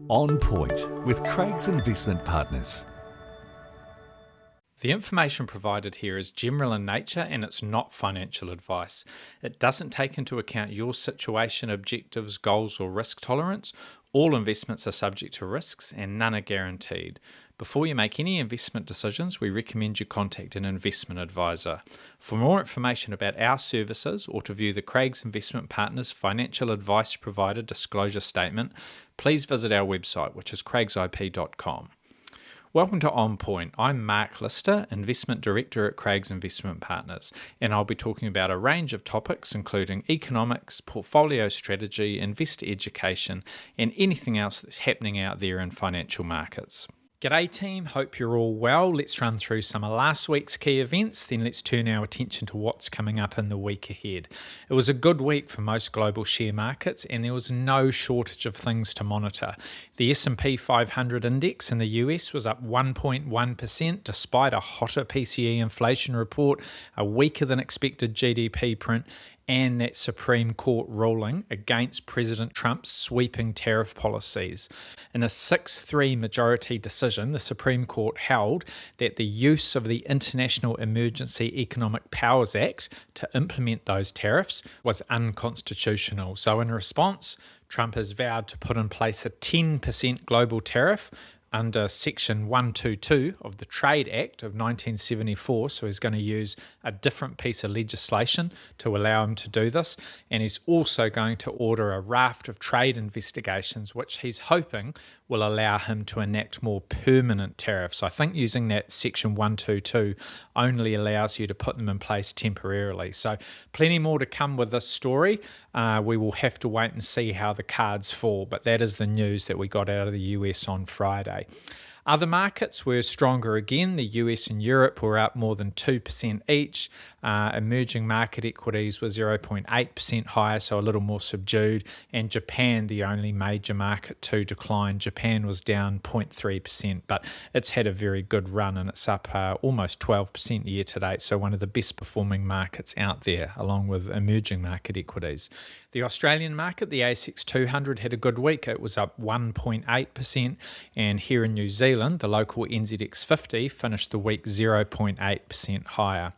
On Point with Craig's Investment Partners. The information provided here is general in nature and it's not financial advice. It doesn't take into account your situation, objectives, goals, or risk tolerance. All investments are subject to risks and none are guaranteed. Before you make any investment decisions, we recommend you contact an investment advisor. For more information about our services or to view the Craig's Investment Partners Financial Advice Provider Disclosure Statement, please visit our website, which is craigsip.com. Welcome to On Point. I'm Mark Lister, Investment Director at Craig's Investment Partners, and I'll be talking about a range of topics including economics, portfolio strategy, investor education, and anything else that's happening out there in financial markets. G'day team, hope you're all well. Let's run through some of last week's key events, then let's turn our attention to what's coming up in the week ahead. It was a good week for most global share markets and there was no shortage of things to monitor. The S&P 500 index in the US was up 1.1% despite a hotter PCE inflation report, a weaker than expected GDP print, and that Supreme Court ruling against President Trump's sweeping tariff policies. In a 6-3 majority decision, the Supreme Court held that the use of the International Emergency Economic Powers Act to implement those tariffs was unconstitutional. So in response, Trump has vowed to put in place a 10% global tariff under Section 122 of the Trade Act of 1974, so he's going to use a different piece of legislation to allow him to do this, and he's also going to order a raft of trade investigations, which he's hoping will allow him to enact more permanent tariffs. I think using that Section 122 only allows you to put them in place temporarily. So plenty more to come with this story. We will have to wait and see how the cards fall, but that is the news that we got out of the US on Friday. Other markets were stronger again. The US and Europe were up more than 2% each. Emerging market equities were 0.8% higher, so a little more subdued. And Japan, the only major market to decline. Japan was down 0.3%, but it's had a very good run and it's up almost 12% year to date. So one of the best performing markets out there, along with emerging market equities. The Australian market, the ASX 200, had a good week. It was up 1.8%. And here in New Zealand, the local NZX 50 finished the week 0.8% higher.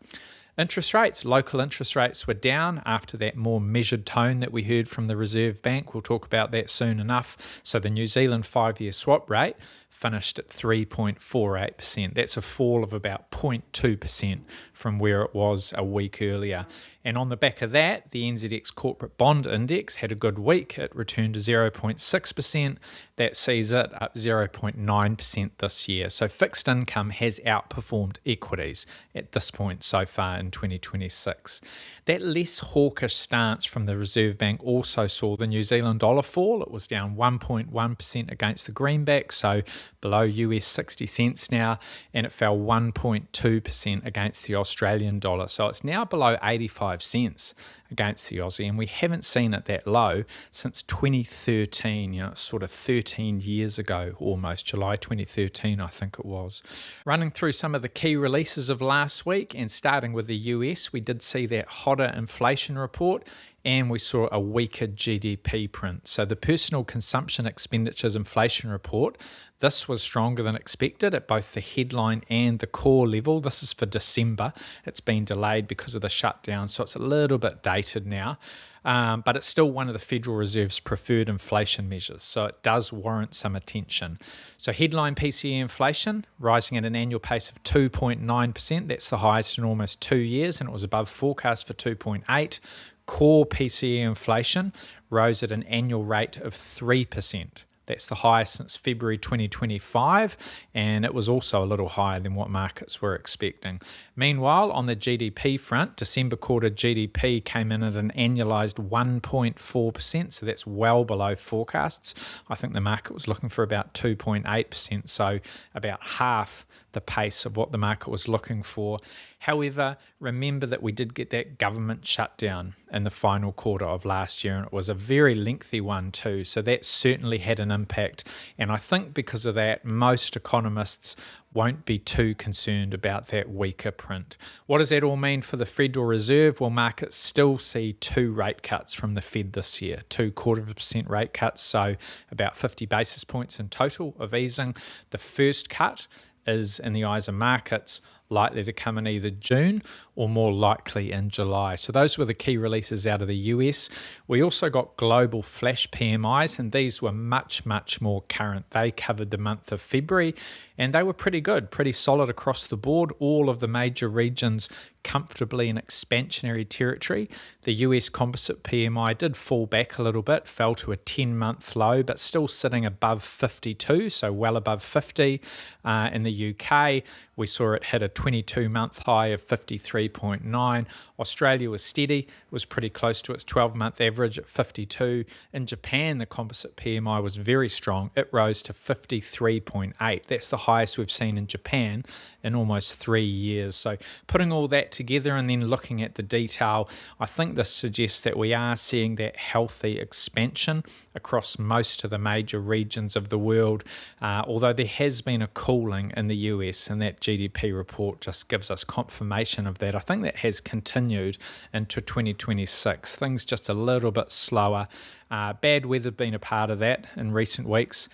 Interest rates, local interest rates were down after that more measured tone that we heard from the Reserve Bank. We'll talk about that soon enough. So the New Zealand 5-year swap rate finished at 3.48%. That's a fall of about 0.2% from where it was a week earlier. And on the back of that, the NZX Corporate Bond Index had a good week. It returned to 0.6%. That sees it up 0.9% this year. So fixed income has outperformed equities at this point so far in 2026. That less hawkish stance from the Reserve Bank also saw the New Zealand dollar fall. It was down 1.1% against the greenback, so below US 60 cents now, and it fell 1.2% against the Australian dollar. So it's now below 85 cents against the Aussie, and we haven't seen it that low since 2013, sort of 13 years ago almost, July 2013 I think it was. Running through some of the key releases of last week and starting with the US, we did see that hotter inflation report and we saw a weaker GDP print. So the personal consumption expenditures inflation report, this was stronger than expected at both the headline and the core level. This is for December. It's been delayed because of the shutdown, so it's a little bit dated now. But it's still one of the Federal Reserve's preferred inflation measures, so it does warrant some attention. So headline PCE inflation rising at an annual pace of 2.9%. That's the highest in almost 2 years, and it was above forecast for 2.8%. Core PCE inflation rose at an annual rate of 3%. That's the highest since February 2025, and it was also a little higher than what markets were expecting. Meanwhile, on the GDP front, December quarter GDP came in at an annualized 1.4%, so that's well below forecasts. I think the market was looking for about 2.8%, so about half the pace of what the market was looking for. However, remember that we did get that government shutdown in the final quarter of last year, and it was a very lengthy one too. So that certainly had an impact. And I think because of that, most economists won't be too concerned about that weaker print. What does that all mean for the Federal Reserve? Well, markets still see 2 rate cuts from the Fed this year, 0.25% rate cuts, so about 50 basis points in total of easing. The first cut is, in the eyes of markets, likely to come in either June or more likely in July. So those were the key releases out of the US. We also got global flash PMIs, and these were much, much more current. They covered the month of February, and they were pretty good, pretty solid across the board. All of the major regions comfortably in expansionary territory. The US composite PMI did fall back a little bit, fell to a 10-month low, but still sitting above 52, so well above 50. In the UK, we saw it hit a 22-month high of 53.9. Australia was steady, was pretty close to its 12-month average at 52. In Japan, the composite PMI was very strong. It rose to 53.8. That's the highest we've seen in Japan in almost 3 years. So putting all that together and then looking at the detail, I think this suggests that we are seeing that healthy expansion across most of the major regions of the world, although there has been a cooling in the US, and that GDP report just gives us confirmation of that. I think that has continued into 2026. Things just a little bit slower. Bad weather been a part of that in recent weeks.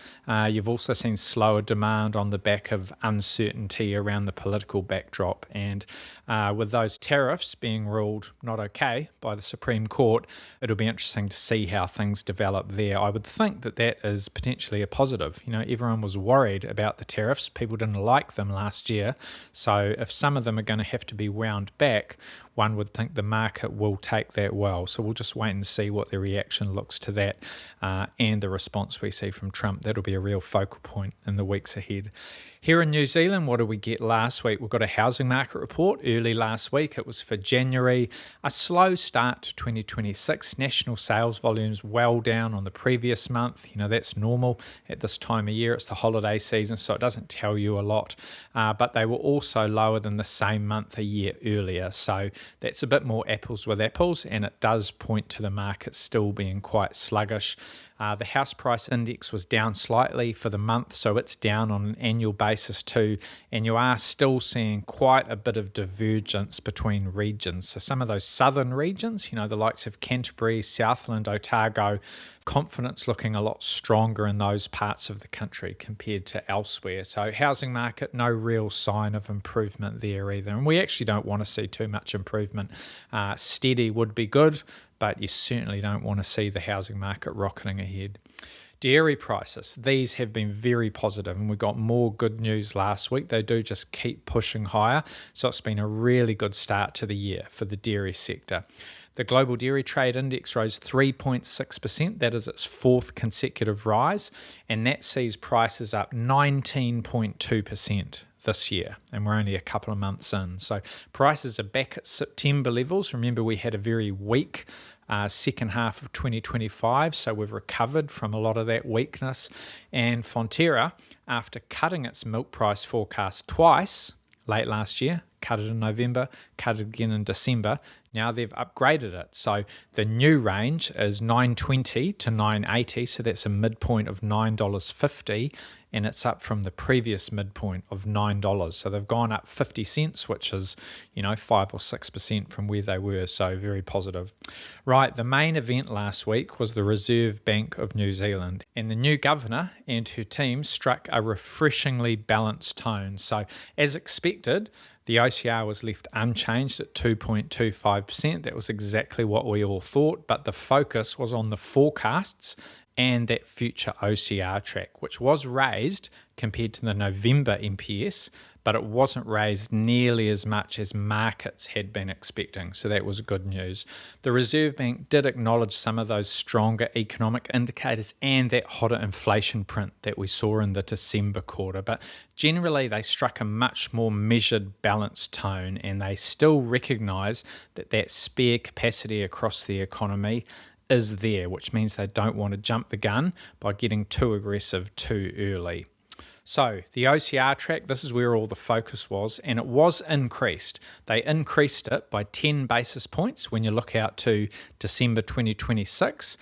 You've also seen slower demand on the back of uncertainty around the political backdrop, and with those tariffs being ruled not okay by the Supreme Court, it'll be interesting to see how things develop there. I would think that that is potentially a positive. You know, everyone was worried about the tariffs. People didn't like them last year. So if some of them are going to have to be wound back, one would think the market will take that well. So we'll just wait and see what the reaction looks to that and the response we see from Trump. That'll be a real focal point in the weeks ahead. Here in New Zealand, what did we get last week? We've got a housing market report early last week. It was for January. A slow start to 2026. National sales volumes well down on the previous month. You know, that's normal at this time of year. It's the holiday season, so it doesn't tell you a lot. But they were also lower than the same month a year earlier. So that's a bit more apples with apples, and it does point to the market still being quite sluggish. The house price index was down slightly for the month, so it's down on an annual basis too, and you are still seeing quite a bit of divergence between regions. So some of those southern regions, you know, the likes of Canterbury, Southland, Otago, confidence looking a lot stronger in those parts of the country compared to elsewhere. So housing market, no real sign of improvement there either. And we actually don't want to see too much improvement. Steady would be good, but you certainly don't want to see the housing market rocketing ahead. Dairy prices, these have been very positive, and we got more good news last week. They do just keep pushing higher, so it's been a really good start to the year for the dairy sector. The global dairy trade index rose 3.6%. That is its 4th consecutive rise, and that sees prices up 19.2% this year, and we're only a couple of months in. So prices are back at September levels. Remember, we had a very weak second half of 2025, so we've recovered from a lot of that weakness. And Fonterra, after cutting its milk price forecast twice late last year, cut it in November, cut it again in December, now they've upgraded it. So the new range is $9.20 to $9.80, so that's a midpoint of $9.50, and it's up from the previous midpoint of $9. So they've gone up 50 cents, which is, 5 or 6% from where they were. So very positive. Right, the main event last week was the Reserve Bank of New Zealand, and the new governor and her team struck a refreshingly balanced tone. So as expected, the OCR was left unchanged at 2.25%. That was exactly what we all thought, but the focus was on the forecasts and that future OCR track, which was raised compared to the November MPS, but it wasn't raised nearly as much as markets had been expecting. So that was good news. The Reserve Bank did acknowledge some of those stronger economic indicators and that hotter inflation print that we saw in the December quarter. But generally, they struck a much more measured, balanced tone, and they still recognise that spare capacity across the economy is there, which means they don't want to jump the gun by getting too aggressive too early. So the OCR track, this is where all the focus was, and it was increased. They increased it by 10 basis points when you look out to December 2026.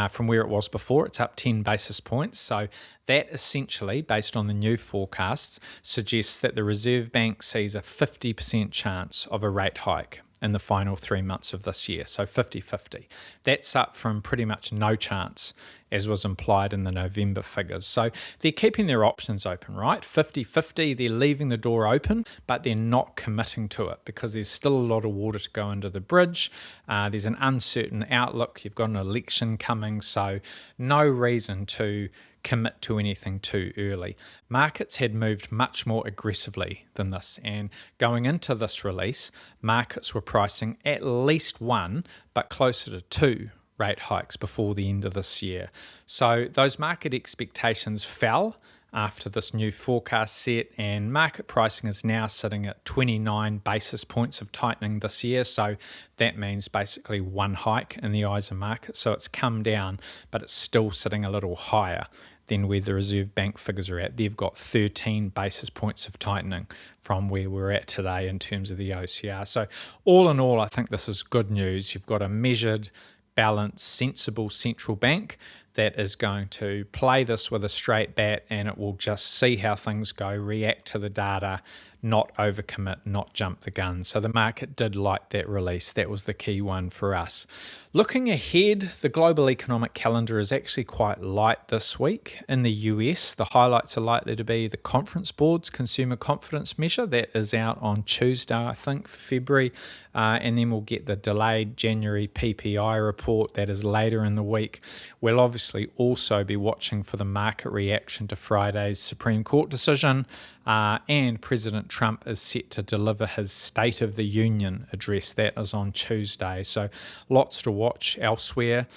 From where it was before, it's up 10 basis points. So that essentially, based on the new forecasts, suggests that the Reserve Bank sees a 50% chance of a rate hike in the final 3 months of this year, so 50-50. That's up from pretty much no chance, as was implied in the November figures. So they're keeping their options open, right? 50-50, they're leaving the door open, but they're not committing to it because there's still a lot of water to go under the bridge. There's an uncertain outlook. You've got an election coming, so no reason to commit to anything too early. Markets had moved much more aggressively than this, and going into this release, markets were pricing at least one, but closer to two rate hikes before the end of this year. So those market expectations fell after this new forecast set, and market pricing is now sitting at 29 basis points of tightening this year. So that means basically one hike in the eyes of markets. So it's come down, but it's still sitting a little higher than where the Reserve Bank figures are at. They've got 13 basis points of tightening from where we're at today in terms of the OCR. So all in all, I think this is good news. You've got a measured, balanced, sensible central bank that is going to play this with a straight bat, and it will just see how things go, react to the data, not overcommit, not jump the gun. So the market did like that release. That was the key one for us. Looking ahead, the global economic calendar is actually quite light this week. In the US, the highlights are likely to be the Conference Board's consumer confidence measure. That is out on Tuesday, I think, for February. And then we'll get the delayed January PPI report. That is later in the week. We'll obviously also be watching for the market reaction to Friday's Supreme Court decision. And President Trump is set to deliver his State of the Union address. That is on Tuesday. So lots to watch elsewhere.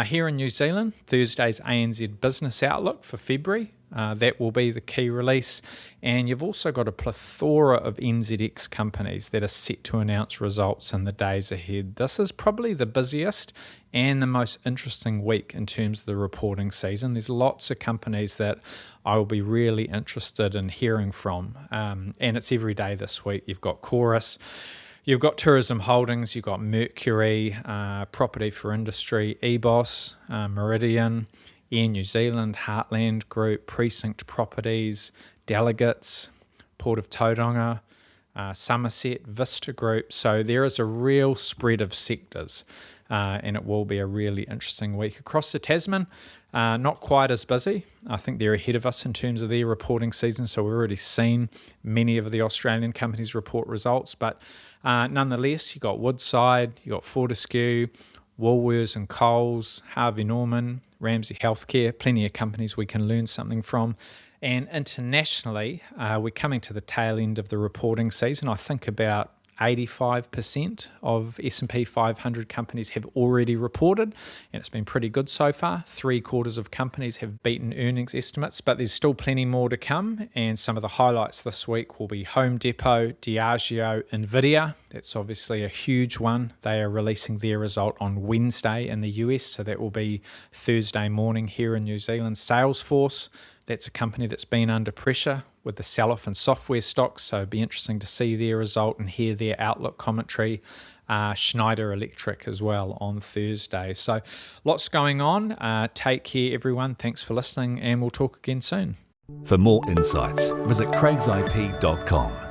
Here in New Zealand, Thursday's ANZ Business Outlook for February. That will be the key release. And you've also got a plethora of NZX companies that are set to announce results in the days ahead. This is probably the busiest and the most interesting week in terms of the reporting season. There's lots of companies that I will be really interested in hearing from. And it's every day this week. You've got Chorus, you've got Tourism Holdings, you've got Mercury, Property for Industry, EBOS, Meridian, Air New Zealand, Heartland Group, Precinct Properties, Delegates, Port of Tauranga, Somerset, Vista Group. So there is a real spread of sectors, and it will be a really interesting week. Across the Tasman, not quite as busy. I think they're ahead of us in terms of their reporting season, so we've already seen many of the Australian companies report results, but nonetheless, you've got Woodside, you've got Fortescue, Woolworths and Coles, Harvey Norman, Ramsay Healthcare, plenty of companies we can learn something from. And internationally, we're coming to the tail end of the reporting season. I think about 85% of S&P 500 companies have already reported, and it's been pretty good so far. 3/4 of companies have beaten earnings estimates, but there's still plenty more to come. And some of the highlights this week will be Home Depot, Diageo, Nvidia. That's obviously a huge one. They are releasing their result on Wednesday in the US, so that will be Thursday morning here in New Zealand. Salesforce, that's a company that's been under pressure with the sell-off in software stocks, so it'd be interesting to see their result and hear their outlook commentary. Schneider Electric as well on Thursday. So lots going on. Take care, everyone. Thanks for listening, and we'll talk again soon. For more insights, visit craigsip.com.